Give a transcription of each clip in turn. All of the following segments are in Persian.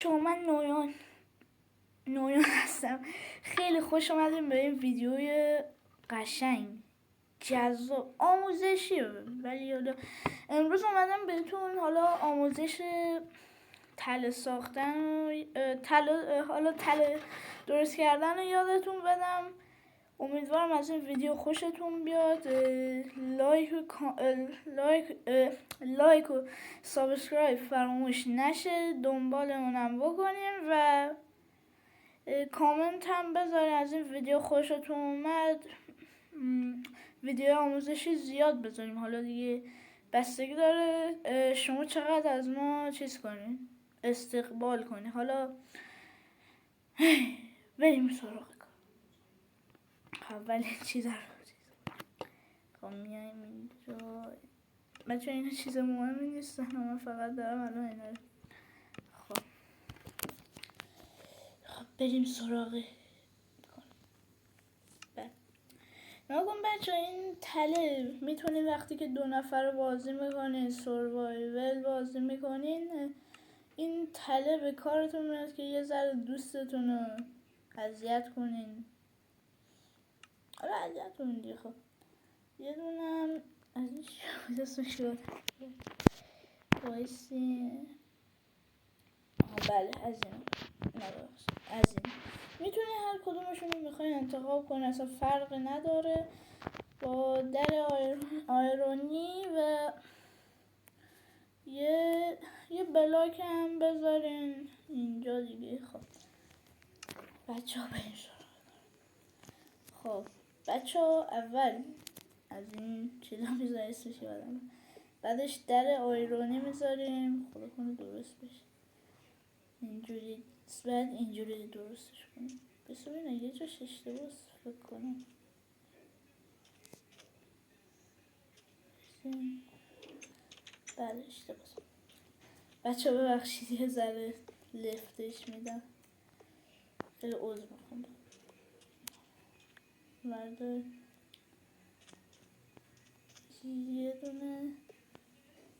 من نویان هستم. خیلی خوش اومدیم به این ویدیوی قشنگ جذاب آموزشی، ولی حالا امروز اومدم بهتون حالا آموزش تله ساختن و تله درست کردن رو یادتون بدم. امیدوارم از این ویدیو خوشتون بیاد. لایک و سابسکرایب فراموش نشه، دنبالمونم بکنیم و کامنت هم بذارین از این ویدیو خوشتون اومد. ویدیو آموزشی زیاد بذاریم، حالا دیگه بستگی داره شما چقدر از ما کنین، استقبال کنین. حالا بریم سراغ کار. اولین چیز رو میایم اینجا. بچه این چیز مهمی نیستن، من فقط دارم الان اینا رو. خب بریم سراغ نگم بچه. این تله میتونین وقتی که 2 نفر بازی میکنین، سروایول بازی میکنین، این تله به کارتون میاد که یه ذره دوستتون رو اذیت کنین. حالا اذیت کنین دیگه. خب یه دونم از این اسمش شد بایستی. بله از این میتونی هر کدومشون رو میخواین انتخاب کنین، اصلا فرقی نداره. با در آیرونی و یه بلاک هم بذارین اینجا دیگه. خب بچه ها بریم خب بچه ها اول از این چیزا میذاریم، اسمش یادم، بعدش در آیرونی میذاریم. خدا کنه درست بشه. اینجوری بعد اینجوری درستش کنیم. بس ببینم یه جاش اشتباهه فکر کنم. بله اشتباهه. بچه ببخشید یه ذره لفتش میدم، خیلی عذر میخوام. مرده یه دونه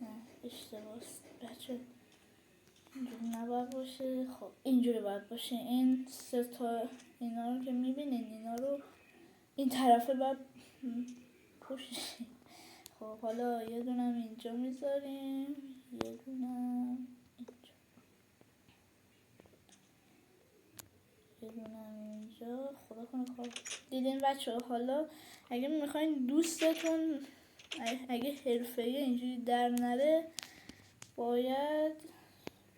نه اشتباهه بچه، اینجوری نباید باشه. خب اینجوری باید باشه. این 3 تا اینا رو که میبینین، اینا رو این طرفه باید پوششین. خب حالا یه دونم اینجا میذاریم، یه دونم اینجا، یه دونم اینجا. خدا کنه کار دیدین بچه. حالا اگه میخواین دوستتون اگه حرفه‌ای اینجوری در نره، باید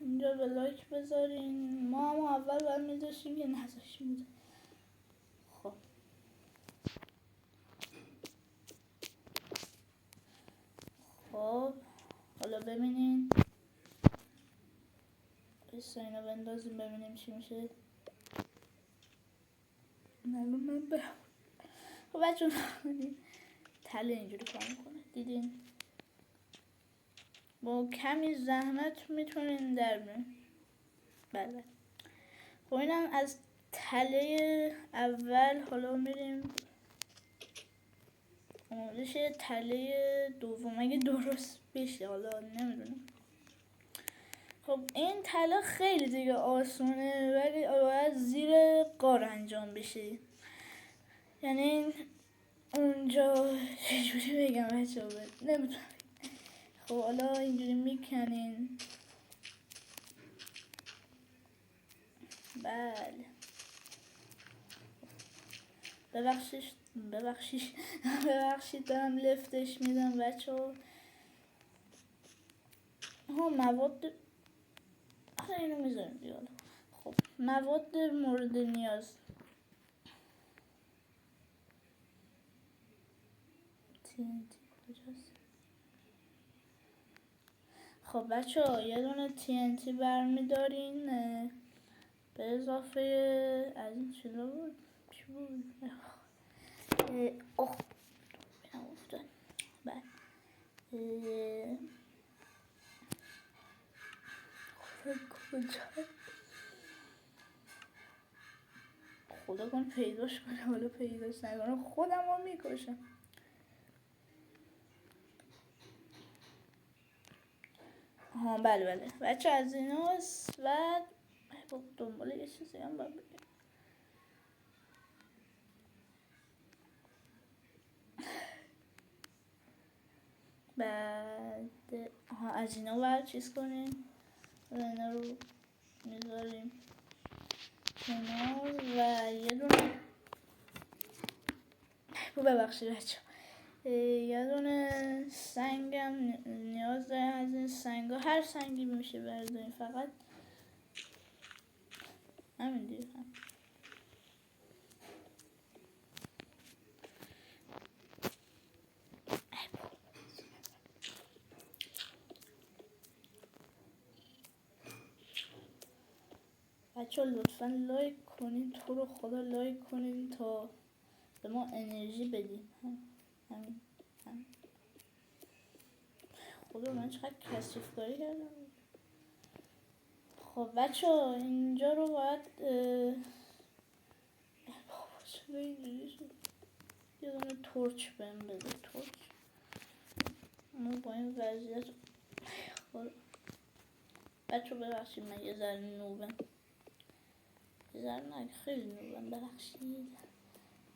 اینجا بلاک بذارین. ما هم اول باید میذاشیم که نذاشیم. خب حالا ببینین اینا بندازیم ببینیم چی میشه. معلوم من برم. خب بچه تله اینجوری کار میکنه دیدین. با کمی زحمت میتونین در برین. بله خب اینم از تله اول. حالا میریم آموزش تله دوم اگه درست بشه، حالا نمیدونم. خب این تله خیلی دیگه آسونه، ولی باید زیر قار انجام بشه. یعنی اونجا چجوری بگم بچه ها، نمیدونم. خب حالا اینجوری میکنین. بله ببخشید دارم لفتش میدم بچه ها. مواد اینو میذاریم دیگه. خب مواد مورد نیاز. خب بچه ها یه دونه TNT برمیدارین به اضافه از این چیزا بود. چی بود؟ کجا خدا کن پیداش کنه. حالا پیداش نکنه خودم رو میکشم. بله بچه از این هست. بعد خب دنبال یه چیزی هم باید بگم. بعد از اینا باید چیز کنیم و اینا رو میذاریم کنار و یه دونه ببخشید بچه یه دونه سنگم نیاز داره. از این سنگ ها هر سنگی میشه برداریم، فقط همین دیگه. بچه لطفا لایک کنین، تو رو خدا لایک کنین تا به ما انرژی بدین. همین خدا من چقدر کثیف کاری کردم. خب بچه اینجا رو باید چرا اینجوری شد؟ یه دونه تورچ بهم بده. تورچ ما با این وضعیت بچه ببخشید من یه ذره نوبم، یه ذره نه خیلی نوبم، ببخشید.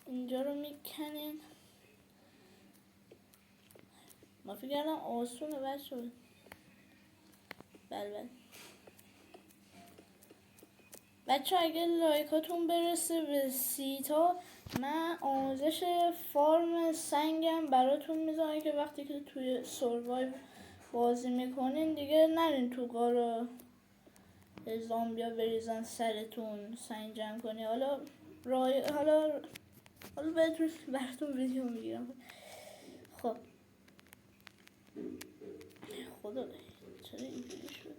اینجا رو میکنین. ما فکر کردم آسونه بچه. بله بچه اگه لایکاتون برسه به 30 تا من آموزش فارم سنگم براتون میذارم که وقتی که توی سروایو بازی میکنین دیگه نرین تو غار زامبیا بریزن سرتون سنگ جمع کنی. حالا براتون ویدیو میگیرم. خب خدا چرا اینجوری شد؟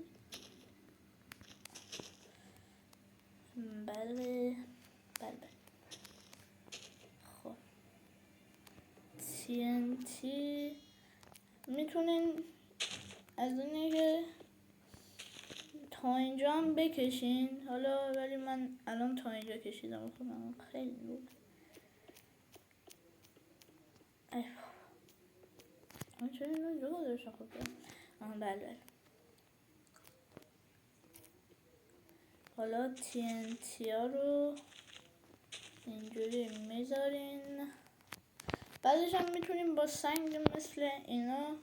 بله خب TNT میتونین از اینه که تا اینجا هم بکشین. حالا ولی من الان تا اینجا کشیدم خودم خیلی بود. من چرا اینو اینجا گذاشتم؟ خب بله حالا TNT ها رو اینجوری میذارین. بعدش هم میتونیم با سنگ مثل اینا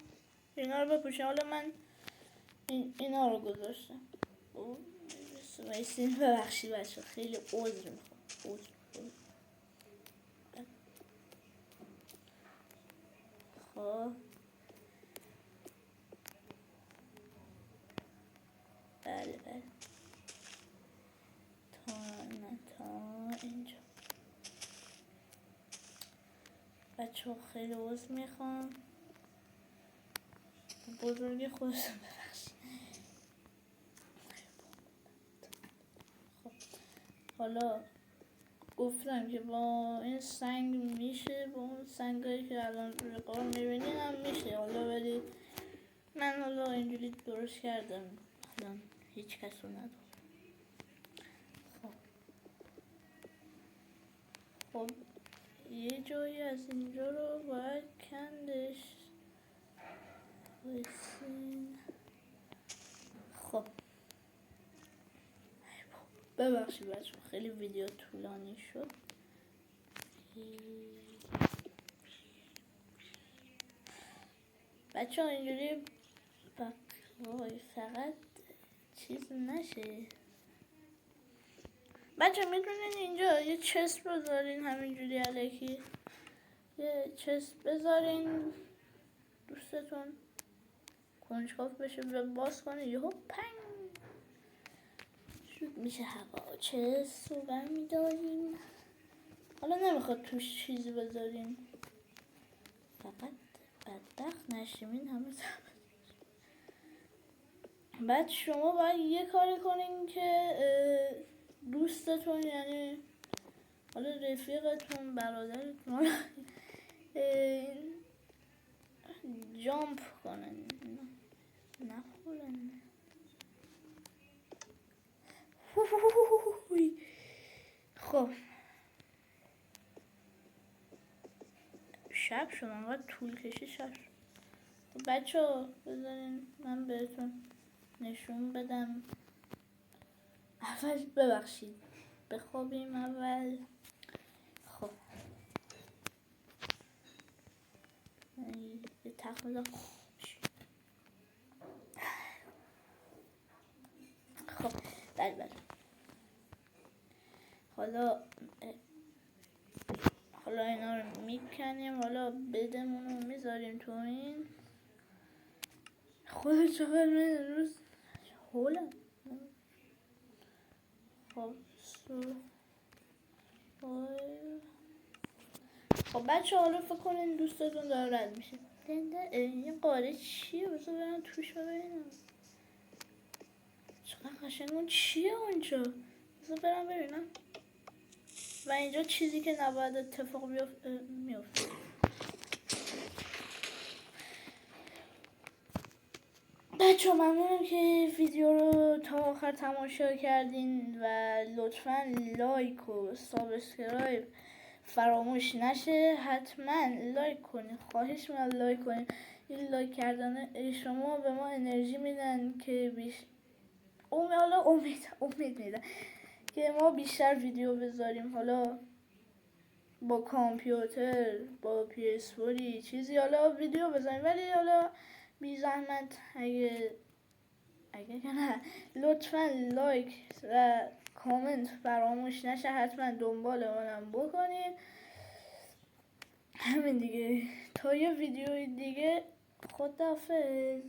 رو بپوشیم. حالا من اینا رو گذاشتم. ببخشید بچه خیلی عذر میخوام. خب بله تا اینجا بچه خیلی عذر میخوام، بزرگی خودتون ببخشید. خب حالا گفتم که با این سنگ میشه، با اون سنگایی که الان روی قار میبینین هم میشه. حالا ولی من اینجوری درست کردم، الان هیچ کس رو ندارم. خب یه جایی از اینجا رو باید کندش. خب ببخشید بچه خیلی ویدیو طولانی شد. بچه ها اینجوری فقط چیز نشه. بچه میتونین اینجا یه چسب بذارین، همینجوری الکی یه چسب بذارین دوستتون کنجکاو بشه باز کنه یهو پنگ شد میشه هوا. چسب رو برمیداریم. حالا نمیخواد توش چیزی بذارین فقط بدبخت نشیم. این همه بعد شما باید یه کاری کنین که دوستتون یعنی حالا رفیقتون برادرتون جامپ کنن نخورن. خب شب شد انقدر طول کشید شب. خب بچه ها بذارین من بهتون نشون بدم اول ببخشید بخوابیم اول. خب یه تخمید. خب بله حالا اینا رو میکنیم. حالا بدمون رو میذاریم تو این. خود چقدر من روز حولم. خب بچه حالا فکر کنین دوستتون داره رد میشه. این قاره چیه؟ بذار برم توش ببینم چقدر قشنگ. اون چیه اونجا؟ بذار برم ببینم. و اینجا چیزی که نباید اتفاق میفته. بچه ممنونم که ویدیو رو تا آخر تماشا کردین و لطفا لایک و سابسکرایب فراموش نشه. حتما لایک کنین، خواهش میکنم لایک کنین. این لایک کردن شما به ما انرژی میدن که امید میدن که ما بیشتر ویدیو بذاریم. حالا با کامپیوتر، با PS4 چیزی حالا ویدیو بزنیم، ولی حالا بی زحمت اگه نه لطفا لایک و کامنت فراموش نشه. حتما دنبال منم بکنید. همین دیگه، تا یه ویدیوی دیگه، خداحافظ.